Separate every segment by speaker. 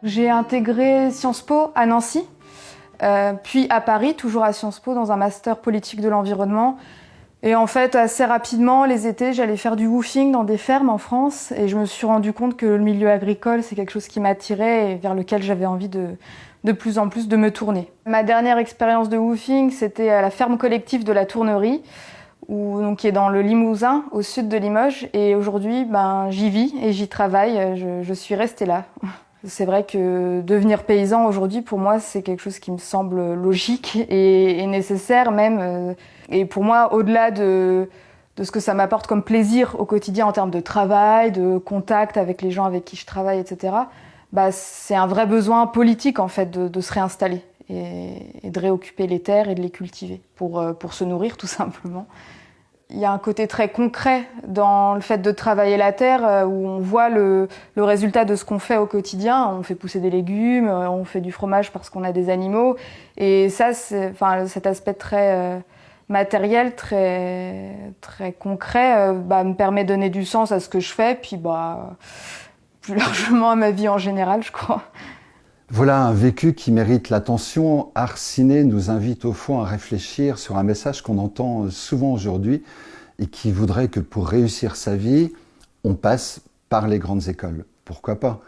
Speaker 1: J'ai intégré Sciences Po à Nancy, puis à Paris, toujours à Sciences Po, dans un master politique de l'environnement. Et en fait, assez rapidement, les étés, j'allais faire du woofing dans des fermes en France. Et je me suis rendu compte que le milieu agricole, c'est quelque chose qui m'attirait et vers lequel j'avais envie de plus en plus de me tourner. Ma dernière expérience de woofing, c'était à la ferme collective de la Tournerie, qui est dans le Limousin, au sud de Limoges. Et aujourd'hui, j'y vis et j'y travaille. Je suis restée là. C'est vrai que devenir paysan aujourd'hui, pour moi, c'est quelque chose qui me semble logique et nécessaire même. Et pour moi, au-delà de ce que ça m'apporte comme plaisir au quotidien en termes de travail, de contact avec les gens avec qui je travaille, etc., c'est un vrai besoin politique en fait de se réinstaller et de réoccuper les terres et de les cultiver pour se nourrir tout simplement. Il y a un côté très concret dans le fait de travailler la terre où on voit le résultat de ce qu'on fait au quotidien. On fait pousser des légumes, on fait du fromage parce qu'on a des animaux. Et ça, cet aspect très matériel, très, très concret, me permet de donner du sens à ce que je fais, puis plus largement à ma vie en général, je crois.
Speaker 2: Voilà un vécu qui mérite l'attention. Art Ciné nous invite au fond à réfléchir sur un message qu'on entend souvent aujourd'hui et qui voudrait que pour réussir sa vie, on passe par les grandes écoles. Pourquoi pas ?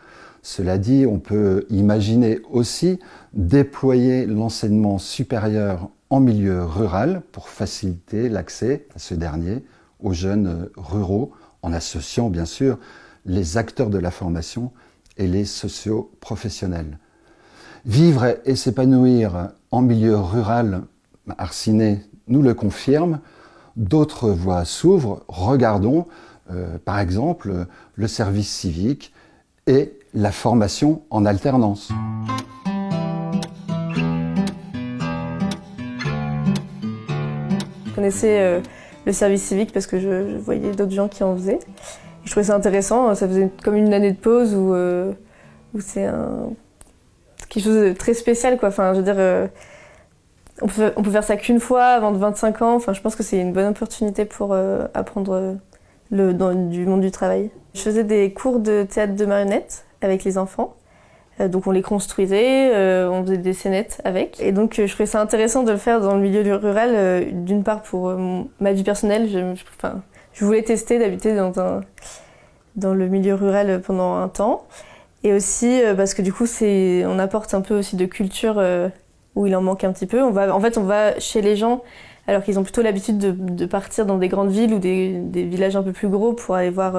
Speaker 2: Cela dit, on peut imaginer aussi déployer l'enseignement supérieur en milieu rural pour faciliter l'accès à ce dernier aux jeunes ruraux, en associant bien sûr les acteurs de la formation et les socio-professionnels. Vivre et s'épanouir en milieu rural, Art Ciné nous le confirme. D'autres voies s'ouvrent. Regardons par exemple le service civique et la formation en alternance.
Speaker 3: Je connaissais le service civique parce que je voyais d'autres gens qui en faisaient. Je trouvais ça intéressant, ça faisait comme une année de pause où c'est quelque chose de très spécial, quoi. Enfin, je veux dire, on peut faire ça qu'une fois avant de 25 ans. Enfin, je pense que c'est une bonne opportunité pour apprendre du monde du travail. Je faisais des cours de théâtre de marionnettes avec les enfants. Donc on les construisait, on faisait des scénettes avec. Et donc je trouvais ça intéressant de le faire dans le milieu rural, d'une part pour ma vie personnelle. Je voulais tester d'habiter dans le milieu rural pendant un temps. Et aussi parce que du coup, on apporte un peu aussi de culture où il en manque un petit peu. On va chez les gens alors qu'ils ont plutôt l'habitude de partir dans des grandes villes ou des villages un peu plus gros pour aller voir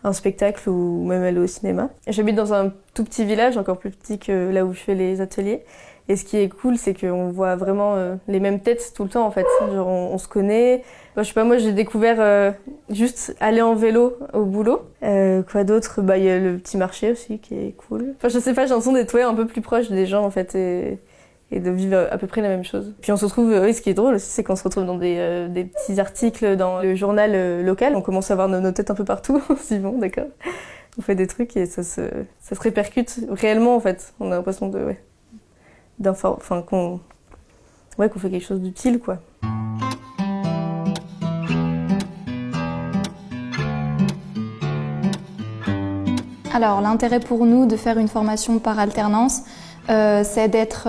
Speaker 3: un spectacle ou même aller au cinéma. J'habite dans un tout petit village, encore plus petit que là où je fais les ateliers. Et ce qui est cool, c'est qu'on voit vraiment les mêmes têtes tout le temps en fait. Genre on se connaît. Je sais pas, moi j'ai découvert juste aller en vélo au boulot. Quoi d'autre ? Il y a le petit marché aussi qui est cool. Enfin je sais pas, j'ai l'impression d'être un peu plus proche des gens en fait et de vivre à peu près la même chose. Puis on se retrouve, ce qui est drôle aussi, c'est qu'on se retrouve dans des petits articles dans le journal local. On commence à voir nos têtes un peu partout. On se dit bon d'accord. On fait des trucs et ça se répercute réellement en fait. On a l'impression qu'on fait quelque chose d'utile, quoi.
Speaker 4: Alors, l'intérêt pour nous de faire une formation par alternance, c'est d'être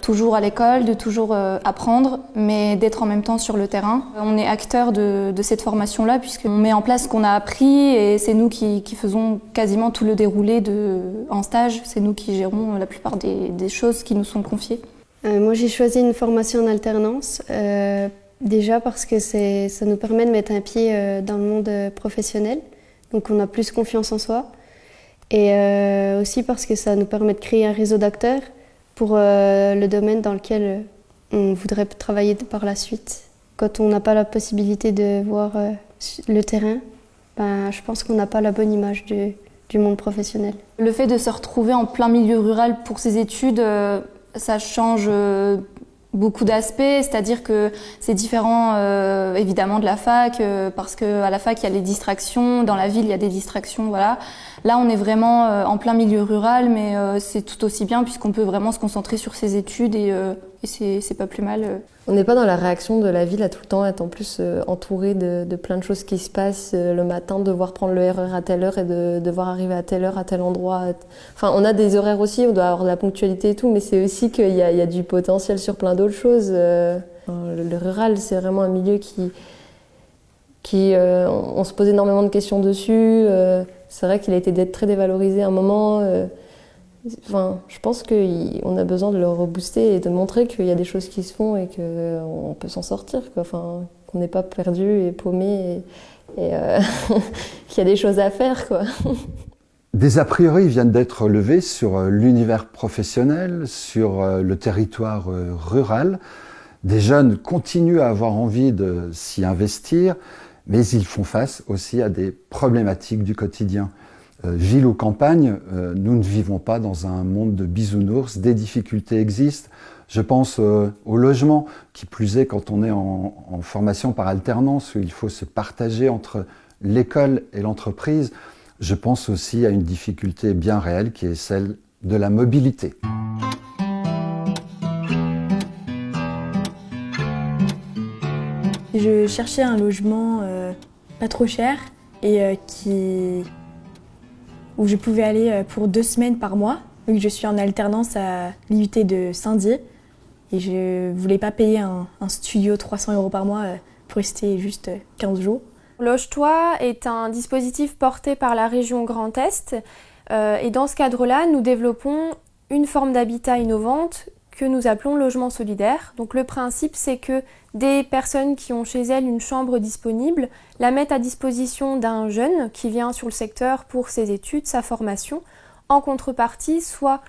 Speaker 4: toujours à l'école, de toujours apprendre, mais d'être en même temps sur le terrain. On est acteurs de cette formation-là, puisqu'on met en place ce qu'on a appris et c'est nous qui faisons quasiment tout le déroulé en stage. C'est nous qui gérons la plupart des choses qui nous sont confiées.
Speaker 5: Moi, j'ai choisi une formation en alternance, déjà parce que ça nous permet de mettre un pied dans le monde professionnel, donc on a plus confiance en soi. Et aussi parce que ça nous permet de créer un réseau d'acteurs pour le domaine dans lequel on voudrait travailler par la suite. Quand on n'a pas la possibilité de voir le terrain, je pense qu'on n'a pas la bonne image du monde professionnel.
Speaker 4: Le fait de se retrouver en plein milieu rural pour ses études, ça change beaucoup d'aspects, c'est-à-dire que c'est différent évidemment de la fac, parce qu'à la fac il y a les distractions, dans la ville il y a des distractions, voilà. Là on est vraiment en plein milieu rural, mais c'est tout aussi bien puisqu'on peut vraiment se concentrer sur ses études et et c'est pas plus mal.
Speaker 3: On n'est pas dans la réaction de la ville à tout le temps être en plus entouré de plein de choses qui se passent le matin, devoir prendre le RER à telle heure et de devoir arriver à telle heure, à tel endroit. Enfin, on a des horaires aussi, on doit avoir de la ponctualité et tout, mais c'est aussi qu'il y a du potentiel sur plein d'autres choses. Le rural, c'est vraiment un milieu on se pose énormément de questions dessus. C'est vrai qu'il a été très dévalorisé à un moment. Enfin, je pense qu'on a besoin de le rebooster et de montrer qu'il y a des choses qui se font et qu'on peut s'en sortir, quoi. Enfin, qu'on n'est pas perdu et paumé et qu'il y a des choses à faire, quoi.
Speaker 2: Des a priori viennent d'être levés sur l'univers professionnel, sur le territoire rural. Des jeunes continuent à avoir envie de s'y investir, mais ils font face aussi à des problématiques du quotidien. Ville ou campagne, nous ne vivons pas dans un monde de bisounours, des difficultés existent. Je pense au logement, qui plus est quand on est en formation par alternance, où il faut se partager entre l'école et l'entreprise. Je pense aussi à une difficulté bien réelle qui est celle de la mobilité.
Speaker 6: Je cherchais un logement pas trop cher et où je pouvais aller pour 2 semaines par mois. Donc je suis en alternance à l'IUT de Saint-Dié et je voulais pas payer un studio 300 € par mois pour rester juste 15 jours.
Speaker 7: Loge-toi est un dispositif porté par la région Grand Est et dans ce cadre-là, nous développons une forme d'habitat innovante que nous appelons logement solidaire. Donc le principe, c'est que des personnes qui ont chez elles une chambre disponible la mettent à disposition d'un jeune qui vient sur le secteur pour ses études, sa formation, en contrepartie soit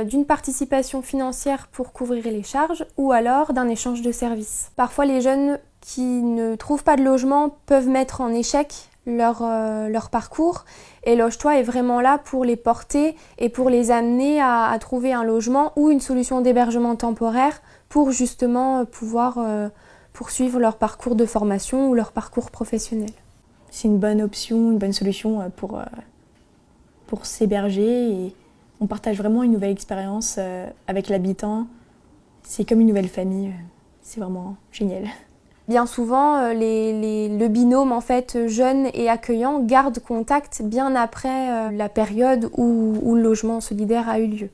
Speaker 7: d'une participation financière pour couvrir les charges ou alors d'un échange de services. Parfois, les jeunes qui ne trouvent pas de logement peuvent mettre en échec leur parcours et Loge-toi est vraiment là pour les porter et pour les amener à trouver un logement ou une solution d'hébergement temporaire pour justement pouvoir poursuivre leur parcours de formation ou leur parcours professionnel.
Speaker 6: C'est une bonne option, une bonne solution pour s'héberger et on partage vraiment une nouvelle expérience avec l'habitant. C'est comme une nouvelle famille, c'est vraiment génial.
Speaker 7: Bien souvent, le binôme en fait, jeune et accueillant garde contact bien après la période où le logement solidaire a eu lieu.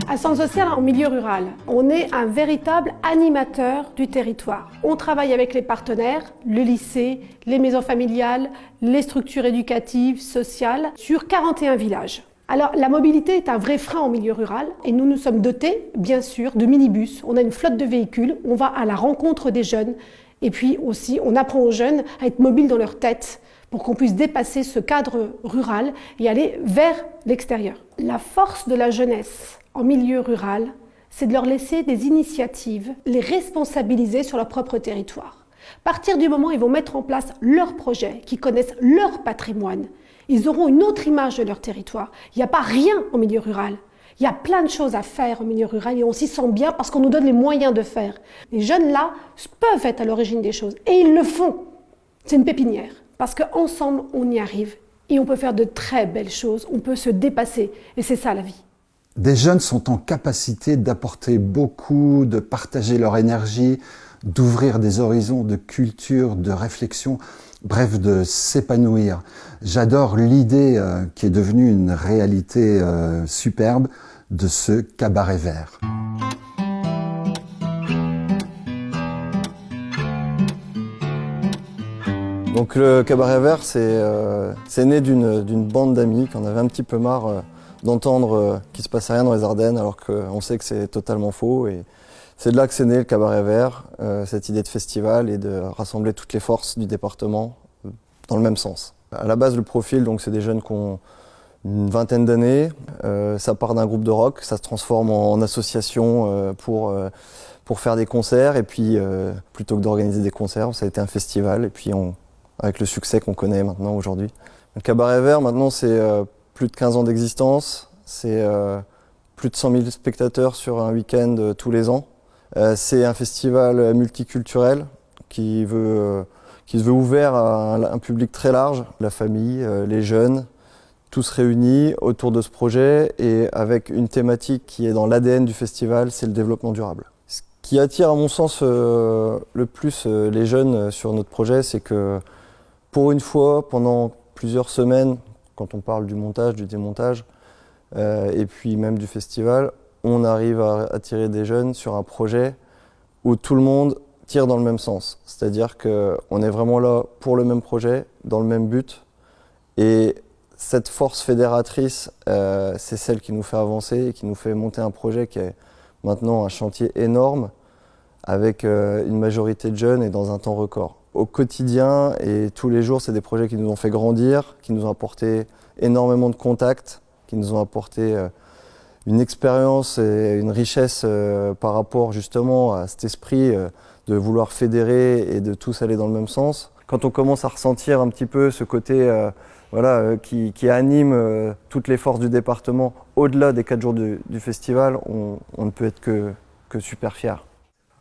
Speaker 8: À Centre social en milieu rural, on est un véritable animateur du territoire. On travaille avec les partenaires, le lycée, les maisons familiales, les structures éducatives, sociales, sur 41 villages. Alors, la mobilité est un vrai frein en milieu rural et nous nous sommes dotés, bien sûr, de minibus. On a une flotte de véhicules, on va à la rencontre des jeunes et puis aussi on apprend aux jeunes à être mobiles dans leur tête pour qu'on puisse dépasser ce cadre rural et aller vers l'extérieur. La force de la jeunesse en milieu rural, c'est de leur laisser des initiatives, les responsabiliser sur leur propre territoire. À partir du moment où ils vont mettre en place leurs projets, qu'ils connaissent leur patrimoine, ils auront une autre image de leur territoire. Il n'y a pas rien au milieu rural. Il y a plein de choses à faire au milieu rural et on s'y sent bien parce qu'on nous donne les moyens de faire. Les jeunes là peuvent être à l'origine des choses et ils le font. C'est une pépinière parce qu'ensemble on y arrive et on peut faire de très belles choses, on peut se dépasser et c'est ça la vie.
Speaker 2: Des jeunes sont en capacité d'apporter beaucoup, de partager leur énergie, d'ouvrir des horizons de culture, de réflexion, bref, de s'épanouir. J'adore l'idée qui est devenue une réalité superbe de ce cabaret vert.
Speaker 9: Donc le cabaret vert, c'est né d'une bande d'amis qu'on avait un petit peu marre d'entendre qu'il se passait rien dans les Ardennes alors qu'on sait que c'est totalement faux. Et c'est de là que c'est né le cabaret vert, cette idée de festival et de rassembler toutes les forces du département dans le même sens. À la base, le profil, donc, c'est des jeunes qui ont une vingtaine d'années. Ça part d'un groupe de rock, ça se transforme en association pour faire des concerts. Et puis, plutôt que d'organiser des concerts, ça a été un festival. Et puis, avec le succès qu'on connaît maintenant aujourd'hui. Le cabaret vert, maintenant, c'est plus de 15 ans d'existence. C'est plus de 100 000 spectateurs sur un week-end tous les ans. C'est un festival multiculturel qui se veut ouvert à un public très large, la famille, les jeunes, tous réunis autour de ce projet et avec une thématique qui est dans l'ADN du festival, c'est le développement durable. Ce qui attire à mon sens le plus les jeunes sur notre projet, c'est que pour une fois, pendant plusieurs semaines, quand on parle du montage, du démontage, et puis même du festival, on arrive à attirer des jeunes sur un projet où tout le monde tire dans le même sens. C'est-à-dire qu'on est vraiment là pour le même projet, dans le même but. Et cette force fédératrice, c'est celle qui nous fait avancer et qui nous fait monter un projet qui est maintenant un chantier énorme avec une majorité de jeunes et dans un temps record. Au quotidien et tous les jours, c'est des projets qui nous ont fait grandir, qui nous ont apporté énormément de contacts, qui nous ont apporté une expérience et une richesse par rapport justement à cet esprit de vouloir fédérer et de tous aller dans le même sens. Quand on commence à ressentir un petit peu ce côté qui anime toutes les forces du département au-delà des 4 jours du festival, on ne peut être que super fiers.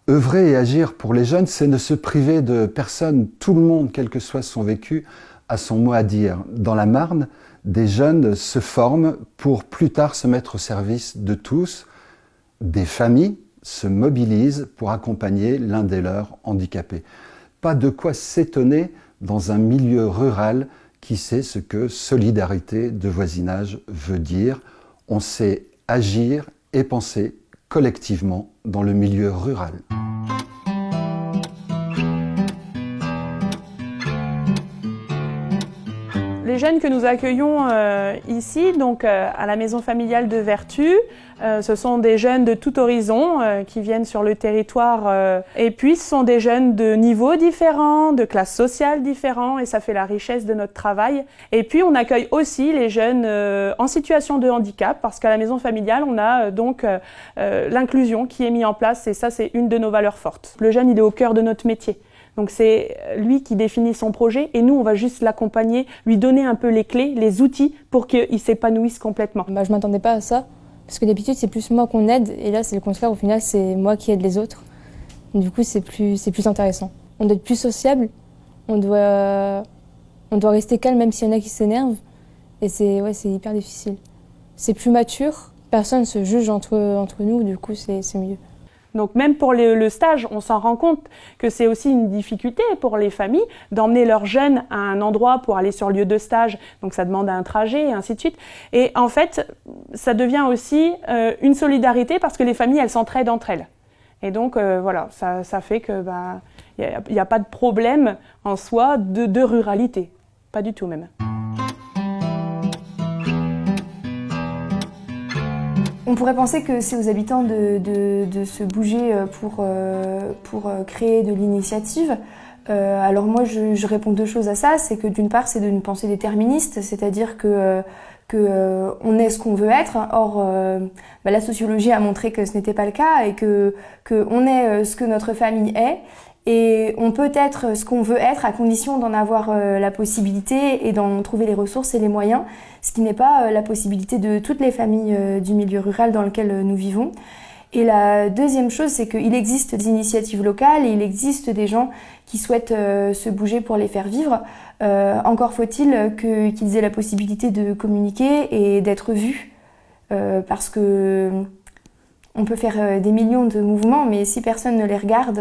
Speaker 2: Œuvrer et agir pour les jeunes, c'est ne se priver de personne. Tout le monde, quel que soit son vécu, a son mot à dire. Dans la Marne, des jeunes se forment pour plus tard se mettre au service de tous. Des familles se mobilisent pour accompagner l'un des leurs handicapés. Pas de quoi s'étonner dans un milieu rural qui sait ce que solidarité de voisinage veut dire. On sait agir et penser collectivement dans le milieu rural.
Speaker 10: Les jeunes que nous accueillons ici, donc à la maison familiale de Vertu, ce sont des jeunes de tout horizon qui viennent sur le territoire. Et puis ce sont des jeunes de niveaux différents, de classes sociales différentes, et ça fait la richesse de notre travail. Et puis on accueille aussi les jeunes en situation de handicap, parce qu'à la maison familiale, on a donc l'inclusion qui est mise en place, et ça c'est une de nos valeurs fortes. Le jeune, il est au cœur de notre métier. Donc c'est lui qui définit son projet et nous on va juste l'accompagner, lui donner un peu les clés, les outils pour qu'il s'épanouisse complètement.
Speaker 6: Je m'attendais pas à ça, parce que d'habitude c'est plus moi qu'on aide et là c'est le contraire, au final c'est moi qui aide les autres. Du coup c'est plus intéressant. On doit être plus sociable, on doit rester calme même s'il y en a qui s'énervent et c'est hyper difficile. C'est plus mature, personne ne se juge entre nous, du coup c'est mieux.
Speaker 10: Donc même pour le stage, on s'en rend compte que c'est aussi une difficulté pour les familles d'emmener leurs jeunes à un endroit pour aller sur le lieu de stage. Donc ça demande un trajet et ainsi de suite. Et en fait, ça devient aussi une solidarité parce que les familles, elles s'entraident entre elles. Et donc voilà, ça fait que y a pas de problème en soi de ruralité. Pas du tout même.
Speaker 4: On pourrait penser que c'est aux habitants de se bouger pour créer de l'initiative. Alors moi, je réponds 2 choses à ça. C'est que d'une part, c'est d'une pensée déterministe, c'est-à-dire que on est ce qu'on veut être. Or, la sociologie a montré que ce n'était pas le cas et que on est ce que notre famille est. Et on peut être ce qu'on veut être à condition d'en avoir la possibilité et d'en trouver les ressources et les moyens, ce qui n'est pas la possibilité de toutes les familles du milieu rural dans lequel nous vivons. Et la deuxième chose, c'est qu'il existe des initiatives locales et il existe des gens qui souhaitent se bouger pour les faire vivre. Encore faut-il qu'ils aient la possibilité de communiquer et d'être vus, parce que on peut faire des millions de mouvements, mais si personne ne les regarde...